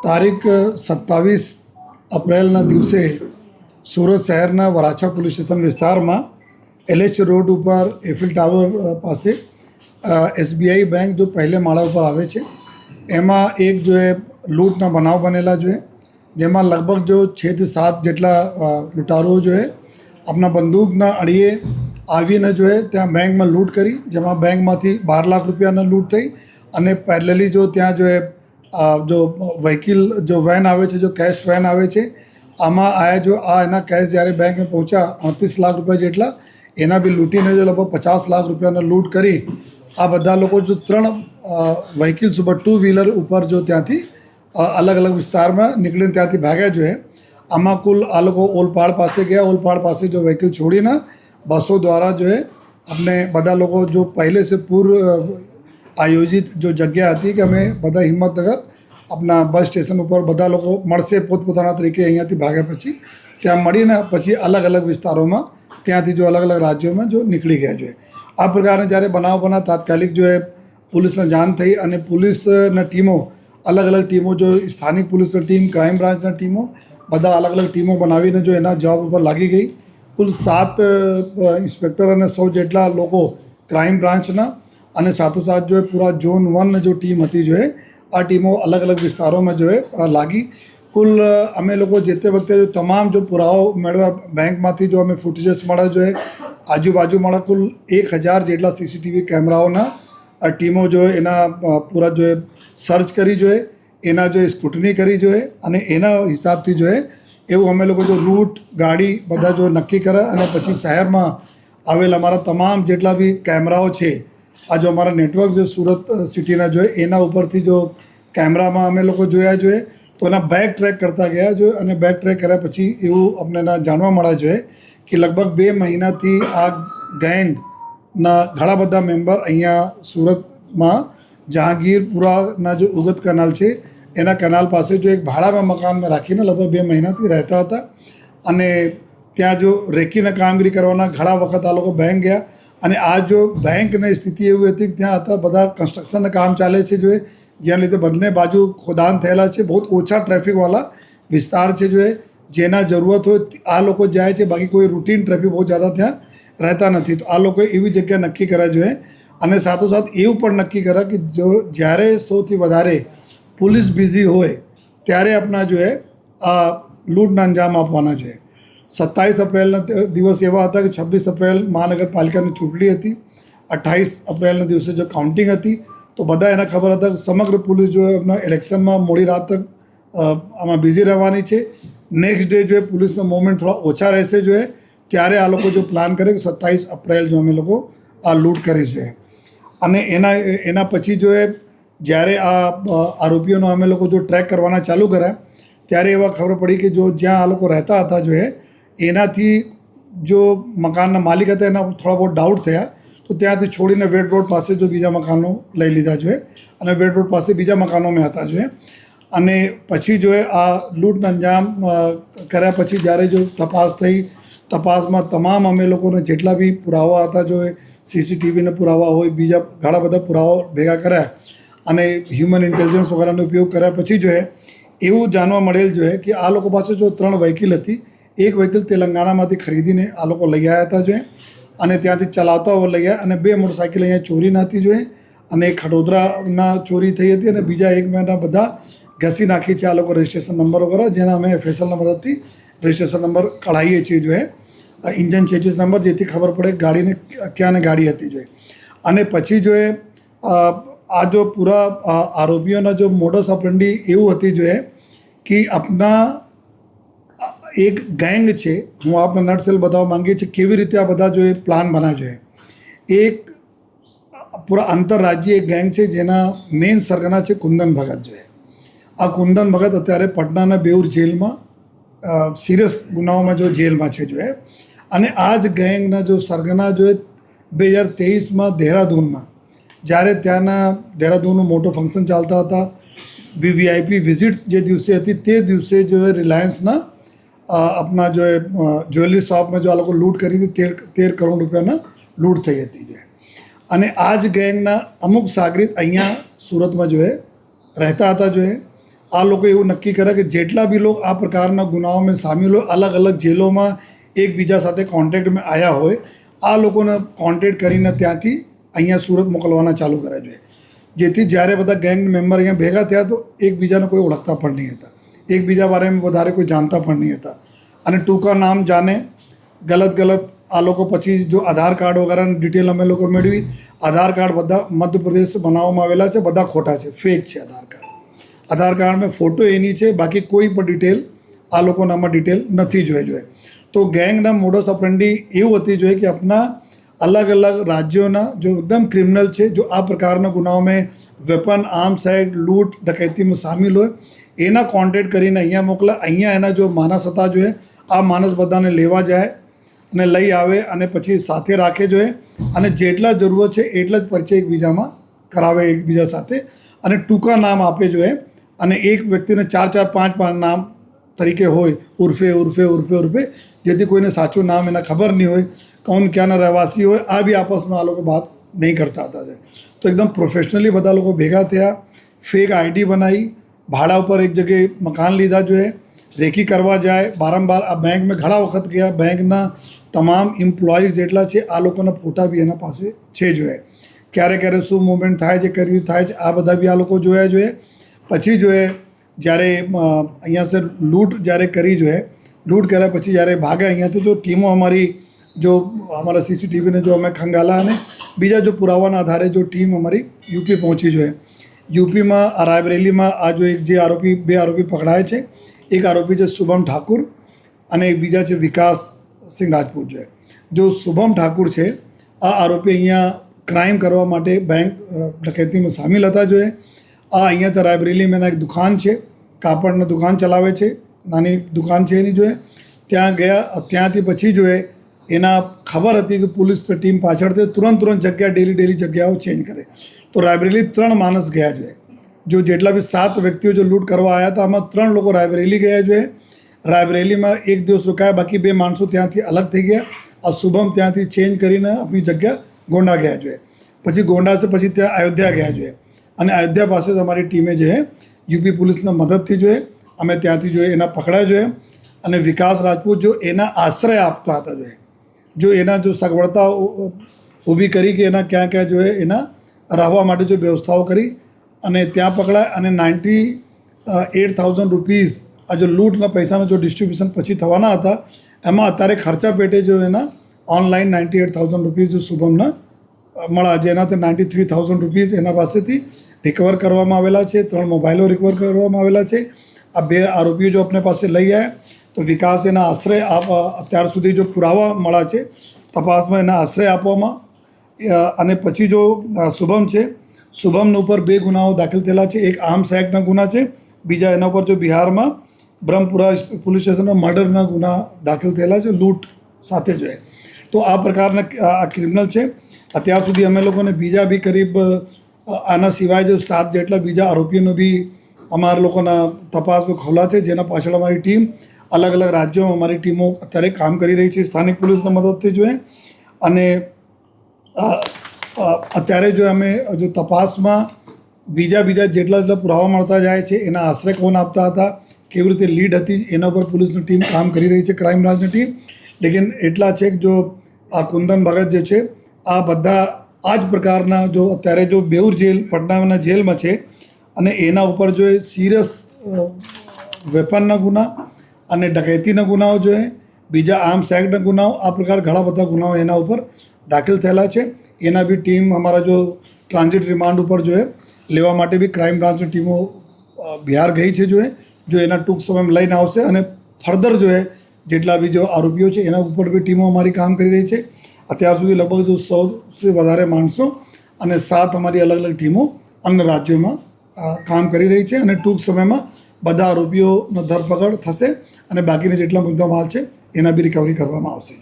તારીખ 27 એપ્રિલના દિવસે સુરત શહેરના વરાછા પોલીસ સ્ટેશન વિસ્તારમાં LH રોડ ઉપર એફિલ ટાવર પાસે SBI બેંક જો પહેલે માળા ઉપર આવે છે એમાં એક જો એ લૂંટના બનાવ બનેલા જો જેમાં લગભગ જો 6 થી 7 જેટલા લૂંટારુઓ જો આપણા બંદૂકના અડીએ આવીને જો ત્યાં બેંકમાં લૂંટ કરી, જેમાં બેંકમાંથી 12 લાખ રૂપિયાના લૂંટ થઈ અને પેરેલલી જો ત્યાં જો વ્હીકલ જો વેન આવે છે, જો કેશ વેન આવે છે, આમાં આયા જો એના કેશ જ્યારે બેંકમાં પહોંચ્યા 38 લાખ રૂપિયા જેટલા એના બી લૂંટીને જો લગભગ 50 લાખ રૂપિયાનો લૂંટ કરી આ બધા લોકો જો 3 વ્હીકલ્સ ઉપર 2 વ્હીલર ઉપર જો ત્યાંથી અલગ અલગ વિસ્તારમાં નીકળીને ત્યાંથી ભાગ્યા જો આમાં કુલ આ લોકો ઓલપાડ પાસે ગયા, ઓલપાડ પાસે જો વ્હીકલ છોડીને બસો દ્વારા જો આપણે બધા લોકો જો પહેલે સે પૂર્વ આયોજિત જો જગ્યા હતી કે અમે બધા હિંમતનગર આપણા બસ સ્ટેશન ઉપર બધા લોકો મળશે પોતપોતાના તરીકે અહીંયાથી ભાગ્યા પછી ત્યાં મળીને પછી અલગ અલગ વિસ્તારોમાં ત્યાંથી જો અલગ અલગ રાજ્યોમાં જો નીકળી ગયા જોઈએ. આ પ્રકારે જ્યારે બનાવ બના તાત્કાલિક જો પોલીસને જાણ થઈ અને પોલીસના ટીમો અલગ અલગ ટીમો જો સ્થાનિક પોલીસની ટીમ, ક્રાઇમ બ્રાન્ચના ટીમો બધા અલગ અલગ ટીમો બનાવીને જો એના જવાબ ઉપર લાગી ગઈ. કુલ 7 ઇન્સ્પેક્ટર અને 100 જેટલા લોકો ક્રાઇમ બ્રાન્ચના અને સાથોસાથ જો પૂરા ઝોન 1 જો ટીમ હતી જો આ ટીમો અલગ અલગ વિસ્તારોમાં જો લાગી. કુલ અમે લોકો જે તે વખતે જો તમામ જો પુરાવો મેળવ્યા બેંકમાંથી જો અમે ફૂટેજીસ મળ્યા જો આજુબાજુ મળ્યા કુલ 1000 જેટલા CCTV કેમેરાઓના આ ટીમો જો એના પૂરા જો સર્ચ કરી જો એના જો સ્ક્રુટની કરી જો અને એના હિસાબથી જો એવું અમે લોકો જો રૂટ ગાડી બધા જો નક્કી કરે અને પછી શહેરમાં આવેલ અમારા તમામ જેટલા બી કેમેરાઓ છે આ જો અમારા નેટવર્ક જે સુરત સિટીના જોઈએ એના ઉપરથી જો કેમેરામાં અમે લોકો જોયા જોઈએ તો એના બેક ટ્રેક કરતા ગયા જોઈએ અને બેક ટ્રેક કર્યા પછી એવું અમને જાણવા મળ્યા જોઈએ કે લગભગ 2 મહિનાથી આ ગેંગના ઘણા બધા મેમ્બર અહીંયા સુરતમાં જહાંગીરપુરાના જો ઉગત કેનાલ છે એના કેનાલ પાસે જો એક ભાડામાં મકાનમાં રાખીને લગભગ 2 મહિનાથી રહેતા હતા અને ત્યાં જો રેકીના કામગીરી કરવાના ઘણા વખત આ લોકો બેંક ગયા અને આ જો બેંકની સ્થિતિ એવી હતી કે ત્યાં હતા બધા કન્સ્ટ્રક્શનના કામ ચાલે છે જો જેના લીધે બંને બાજુ ખોદાણ થયેલા છે, બહુ ઓછા ટ્રાફિકવાળા વિસ્તાર છે જો જેના જરૂરત હોય આ લોકો જાય છે, બાકી કોઈ રૂટીન ટ્રાફિક બહુ જ્યાદા ત્યાં રહેતા નથી. તો આ લોકોએ એવી જગ્યા નક્કી કર્યા જોઈએ અને સાથોસાથ એવું પણ નક્કી કર્યા કે જો જ્યારે સૌથી વધારે પોલીસ બિઝી હોય ત્યારે આપણા જો આ લૂંટના અંજામ આપવાના જોઈએ. 27 એપ્રિલના દિવસ એવા હતા કે 26 એપ્રિલ મહાનગરપાલિકાની ચૂંટણી હતી, 28 એપ્રિલના દિવસે જો કાઉન્ટિંગ હતી તો બધા એને ખબર હતા કે સમગ્ર પોલીસ જો એમના ઇલેક્શનમાં મોડી રાત તક આમાં બિઝી રહેવાની છે. નેક્સ્ટ ડે જો પોલીસના મૂવમેન્ટ થોડા ઓછા રહેશે જો ત્યારે આ લોકો જો પ્લાન કરે કે 27 એપ્રિલ જો અમે લોકો આ લૂંટ કરી છે અને એના પછી જો જ્યારે આ આરોપીઓનો અમે લોકો જો ટ્રેક કરવાના ચાલુ કર્યા ત્યારે એવા ખબર પડી કે જો જ્યાં આ લોકો રહેતા હતા જો એનાથી જો મકાનના માલિક હતા એના થોડા બહુ ડાઉટ થયા તો ત્યાંથી છોડીને વેડ રોડ પાસે જો બીજા મકાનો લઈ લીધા જોઈએ અને વેડ રોડ પાસે બીજા મકાનોમાં હતા જોઈએ અને પછી જો આ લૂંટનો અંજામ કર્યા પછી જ્યારે જો તપાસ થઈ, તપાસમાં તમામ અમે લોકોને જેટલા બી પુરાવા હતા જો CCTVના પુરાવા હોય, બીજા ઘણા બધા પુરાવા ભેગા કર્યા અને હ્યુમન ઇન્ટેલિજન્સ વગેરેનો ઉપયોગ કર્યા પછી જો એવું જાણવા મળેલ જોઈએ કે આ લોકો પાસે જો 3 વ્હીકલ હતી. એક વ્હીકલ તેલંગાણામાંથી ખરીદીને આ લોકો લઈ આવ્યા હતા જોઈએ અને ત્યાંથી ચલાવતા લઈ આવ્યા અને 2 મોટરસાઇકલ અહીંયા ચોરીના હતી જોઈએ અને એક ખડોદરાના ચોરી થઈ હતી અને બીજા 1 મહિના બધા ઘસી નાખી છે આ લોકો રજિસ્ટ્રેશન નંબર વગેરે જેના અમે FSLના મદદથી રજિસ્ટ્રેશન નંબર કઢાવીએ છીએ જોઈએ, ઇન્જન ચેચિસ નંબર, જેથી ખબર પડે ગાડીને ક્યાંને ગાડી હતી જોઈએ. અને પછી જો આ જો પૂરા આરોપીઓના જો મોડસ ઓપરેન્ડી એવું હતી જોઈએ કે આપના એક ગેંગ છે, હું આપને નટસેલ બતાવવા માંગીએ છીએ કેવી રીતે આ બધા જો પ્લાન બનાવ્યો જોઈએ. એક પૂરા આંતરરાજ્ય એક ગેંગ છે જેના મેઇન સરગના છે કુંદન ભગત જોઈએ. આ કુંદન ભગત અત્યારે પટનાના બેઉર જેલમાં સિરિયસ ગુનાઓમાં જો જેલમાં છે જોઈએ અને આ જ ગેંગના જો સરગના જો 2023માં દહેરાદૂનમાં જ્યારે ત્યાંના દહેરાદૂનનું મોટો ફંક્શન ચાલતા હતા, VIP વિઝિટ જે દિવસે હતી તે દિવસે જો રિલાયન્સના अपना जो है ज्वेलरी शॉप में जो आ लोग लूट करी थी 13 करोड़ रुपयाना लूट થઈ હતી અને આ જ ગેંગના અમુક સાગરીત અહીંયા સુરતમાં જો રહેતા હતા જો આ લોકો એવું નક્કી કરે કે જેટલા બી લોકો આ પ્રકારના ગુનાઓમાં સામેલ હોય અલગ અલગ જેલોમાં એકબીજા સાથે કોન્ટેક્ટમાં આવ્યા હોય આ લોકોને કોન્ટેક્ટ કરીને ત્યાંથી અહીંયા સુરત મોકલવાના ચાલુ કર્યા જોઈએ, જેથી જ્યારે બધા ગેંગ મેમ્બર અહીંયા ભેગા થયા તો એકબીજાને કોઈ ઓળખતા પણ નહીં હતા, એકબીજા બારેમાં વધારે કોઈ જાણતા પણ નહીં હતા અને ટૂંકા નામ જાણે ગલત આ લોકો પછી જો આધાર કાર્ડ વગેરેની ડિટેલ અમે લોકો મેળવી, આધાર કાર્ડ બધા મધ્યપ્રદેશ બનાવવામાં આવેલા છે, બધા ખોટા છે, ફેક છે આધાર કાર્ડમાં ફોટો એની છે, બાકી કોઈ પણ ડિટેલ આ લોકોનામાં ડિટેલ નથી જોઈએ. તો ગેંગના મોડસ ઓપરેન્ડી એવું હતી જોઈએ કે આપણા અલગ અલગ રાજ્યોના જો એકદમ ક્રિમિનલ છે, જો આ પ્રકારના ગુનાઓમાં વેપન આર્મ સાઇડ લૂંટ ડકૈતીમાં સામેલ હોય એના કોન્ટેક્ટ કરીને અહીંયા મોકલે, અહીંયા એના જો માણસ હતા જોઈએ આ માણસ બધાને લેવા જાય અને લઈ આવે અને પછી સાથે રાખે જોઈએ અને જેટલા જરૂરત છે એટલા જ પરિચય એકબીજામાં કરાવે એકબીજા સાથે અને ટૂંકા નામ આપે જોઈએ અને એક વ્યક્તિને 4-5 નામ તરીકે હોય ઉર્ફે જેથી કોઈને સાચું નામ એના ખબર નહીં હોય, કોણ ક્યાંના રહેવાસી હોય આ બી આપસમાં આ લોકો વાત નહીં કરતા હતા. તો એકદમ પ્રોફેશનલી બધા લોકો ભેગા થયા, ફેક આઈડી બનાવી, ભાડા ઉપર એક જગ્યાએ મકાન લીધા જોઈએ, રેકી કરવા જાય વારંવાર. આ બેંકમાં ઘણા વખત ગયા, બેંકના તમામ એમ્પ્લોઈઝ જેટલા છે આ લોકોના ફોટા બી એના પાસે છે જોઈએ, ક્યારે શું મુવમેન્ટ થાય છે, કઈ રીતે થાય છે આ બધા બી આ લોકો જોયા જોઈએ. પછી જોઈએ જ્યારે અહીંયા સે લૂંટ જ્યારે કરી જોઈએ, લૂંટ કર્યા પછી જ્યારે ભાગે અહીંયાથી જો ટીમો અમારી જો અમારા સીસીટીવીને જો અમે ખંગાલા અને બીજા જો પુરાવાના આધારે જો ટીમ અમારી યુપી પહોંચી જોઈએ. યુપીમાં રાયબરેલીમાં આ જો એક જે બે આરોપી પકડાય છે, એક આરોપી છે શુભમ ઠાકુર અને એક બીજા છે વિકાસ સિંહ રાજપૂત જોઈએ. જો શુભમ ઠાકુર છે આ આરોપી અહીંયા ક્રાઇમ કરવા માટે બેંક ડકૈતીમાં સામેલ હતા જોઈએ. આ અહીંયા તો રાયબરેલીમાં એક દુકાન છે, કાપડની દુકાન ચલાવે છે, નાની દુકાન છે એની જોઈએ. ત્યાં ગયા, ત્યાંથી પછી જોઈએ એના ખબર હતી કે પોલીસ ટીમ પાછળથી તુરંત જગ્યા ડેલી જગ્યાઓ ચેન્જ કરે. તો રાયબરેલી 3 માણસ ગયા જોઈએ. જો જેટલા બી 7 વ્યક્તિઓ જો લૂંટ કરવા આવ્યા હતા આમાં 3 લોકો રાયબરેલી ગયા જોઈએ. રાયબરેલીમાં એક દિવસ રોકાયા, બાકી 2 માણસો ત્યાંથી અલગ થઈ ગયા. આ શુભમ ત્યાંથી ચેન્જ કરીને આપણી જગ્યા ગોંડા ગયા જોઈએ. પછી ગોંડા છે પછી ત્યાં અયોધ્યા ગયા જોઈએ અને અયોધ્યા પાસે જ અમારી ટીમે જે યુપી પોલીસના મદદથી જોઈએ અમે ત્યાંથી જોઈએ એના પકડાયા જોઈએ અને વિકાસ રાજપૂત જો એના આશ્રય આપતા હતા જોઈએ, જો એના જો સગવડતા ઊભી કરી કે એના ક્યાં જોઈએ એના રહેવા માટે જો વ્યવસ્થાઓ કરી અને ત્યાં પકડાય અને 98,000 રૂપીઝ આ જો લૂંટના પૈસાના જો ડિસ્ટ્રીબ્યુશન પછી થવાના હતા એમાં અત્યારે ખર્ચા પેટે જો એના ઓનલાઈન 98,000 રૂપીઝ જો શુભમના મળ્યા, જેનાથી 93,000 રૂપીઝ એના પાસેથી રિકવર કરવામાં આવેલા છે, 3 મોબાઈલો રિકવર કરવામાં આવેલા છે. આ 2 આરોપીઓ જો આપણે પાસે લઈ આવ્યા તો વિકાસ એના આશ્રય અત્યાર સુધી જો પુરાવા મળ્યા છે તપાસમાં એના આશ્રય આપવામાં અને પછી જો શુભમ છે શુભમના ઉપર 2 ગુનાઓ દાખલ થયેલા છે, એક આર્મ્સ એક્ટના ગુના છે, બીજા એના ઉપર જો બિહારમાં બ્રહ્મપુરા પોલીસ સ્ટેશનમાં મર્ડરના ગુના દાખલ થયેલા છે લૂંટ સાથે જોઈએ. તો આ પ્રકારના આ ક્રિમિનલ છે. અત્યાર સુધી અમે લોકોને બીજા બી કરીબ આના સિવાય જો 7 જેટલા બીજા આરોપીઓનો બી અમારા લોકોના તપાસમાં ખોલા છે, જેના પાછળ અમારી ટીમ અલગ અલગ રાજ્યોમાં અમારી ટીમો અત્યારે કામ કરી રહી છે સ્થાનિક પોલીસના મદદથી જોઈએ. અને અત્યારે જો અમે જો તપાસમાં બીજા જેટલા પુરાવા મળતા જાય છે એના આશ્રય કોણ આપતા હતા, કેવી રીતે લીડ હતી એના પર પોલીસની ટીમ કામ કરી રહી છે, ક્રાઇમ બ્રાન્ચની ટીમ. લેકિન એટલા છે કે જો આ કુંદન ભગત જે છે આ બધા આ જ પ્રકારના જો અત્યારે જો બેઉર જેલ પટનાના જેલમાં છે અને એના ઉપર જો સિરિયસ વેપનના ગુના અને ડકૈતીના ગુનાઓ જોઈએ, બીજા આર્મ્સ એક્ટના ગુનાઓ, આ પ્રકાર ઘણા બધા ગુનાઓ એના ઉપર દાખલ થયેલા છે. એના બી ટીમ અમારા જો ટ્રાન્ઝિટ રિમાન્ડ ઉપર જોઈએ લેવા માટે બી ક્રાઇમ બ્રાન્ચની ટીમો બિહાર ગઈ છે જોઈએ. જો એના ટૂંક સમયમાં લઈને આવશે અને ફર્ધર જોઈએ જેટલા બી જો આરોપીઓ છે એના ઉપર બી ટીમો અમારી કામ કરી રહી છે. અત્યાર સુધી લગભગ જો 100થી વધારે માણસો અને 7 અમારી અલગ અલગ ટીમો અન્ય રાજ્યોમાં કામ કરી રહી છે અને ટૂંક સમયમાં બધા આરોપીઓનો ધરપકડ થશે અને બાકીના જેટલા મુદ્દા માલ છે એના બી રિકવરી કરવામાં આવશે.